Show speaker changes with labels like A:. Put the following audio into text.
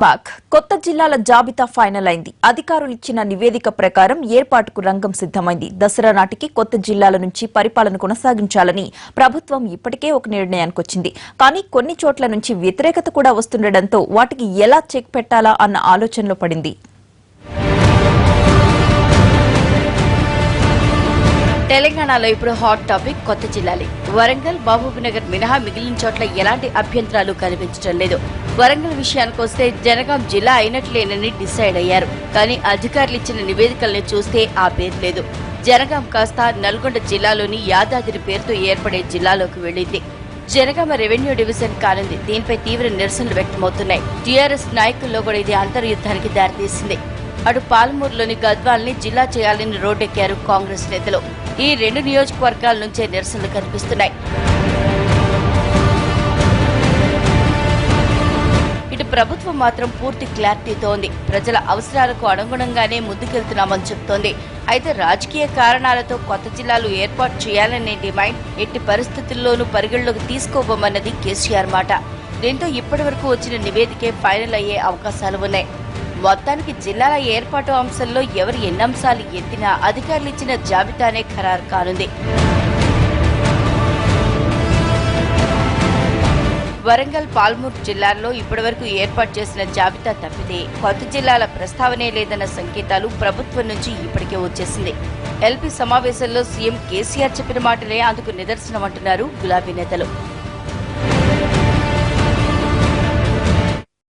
A: కొత్త జిల్లాల జాబితా ఫైనల్ అయింది. అధికారులు ఇచ్చిన నివేదిక ప్రకారం ఏర్పాటుకు రంగం సిద్దమైంది. దసరా నాటికి కొత్త జిల్లాల నుంచి పరిపాలన కొనసాగించాలని ప్రభుత్వం ఇప్పటికే ఒక నిర్ణయానికి వచ్చింది. కానీ కొన్ని చోట్ల నుంచి వ్యతిరేకత కూడా వస్తుండటంతో వాటికి ఎలా చెక్ పెట్టాలా అన్న ఆలోచనలో పడింది.
B: తెలంగాణలో ఇప్పుడు హాట్ టాపిక్ కొత్త జిల్లాలే. వరంగల్, మహబూబ్నగర్ మినహా మిగిలిన చోట్ల ఎలాంటి అభ్యంతరాలు కనిపించడం లేదు. వరంగల్ విషయానికొస్తే జనగాం జిల్లా అయినట్లేనని డిసైడ్ అయ్యారు. కానీ అధికారులు ఇచ్చిన నివేదికల్ని చూస్తే ఆ పేరు లేదు. జనగాం కాస్త నల్గొండ జిల్లాలోని యాదాద్రి పేరుతో ఏర్పడే జిల్లాలోకి వెళ్లింది. జనగామ రెవెన్యూ డివిజన్ కానుంది. దీనిపై తీవ్ర నిరసనలు వ్యక్తమవుతున్నాయి. టీఆర్ఎస్ నాయకుల్లో కూడా ఇది అంతర్యుద్ధానికి దారితీసింది. అటు పాలమూరులోని గద్వాల్ని జిల్లా చేయాలని రోడ్డెక్కారు కాంగ్రెస్ నేతలు. ఈ రెండు నియోజకవర్గాల నుంచే నిరసనలు కనిపిస్తున్నాయి. ఇటు ప్రభుత్వం మాత్రం పూర్తి క్లారిటీతో ఉంది. ప్రజల అవసరాలకు అనుగుణంగానే ముందుకెళ్తున్నామని చెబుతోంది. అయితే రాజకీయ కారణాలతో కొత్త జిల్లాలు ఏర్పాటు చేయాలనే డిమాండ్ ఎట్టి పరిస్థితుల్లోనూ పరిగణలోకి తీసుకోబోమన్నది కేసీఆర్ మాట. దీంతో ఇప్పటి వరకు వచ్చిన నివేదికే ఫైనల్ అయ్యే అవకాశాలు ఉన్నాయి. మొత్తానికి జిల్లాల ఏర్పాటు అంశంలో ఎవరు ఎన్ని అంశాలు ఎత్తినా అధికారులు ఇచ్చిన జాబితానే ఖరారు కానుంది. వరంగల్, పాల్మూరు జిల్లాల్లో ఇప్పటివరకు ఏర్పాటు చేసిన జాబితా తప్పితే కొత్త జిల్లాల ప్రస్తావనే లేదన్న సంకేతాలు ప్రభుత్వం నుంచి ఇప్పటికే వచ్చేసింది. ఎల్పీ సమావేశంలో సీఎం కేసీఆర్ చెప్పిన మాటలే అందుకు నిదర్శనమంటున్నారు గులాబీ నేతలు.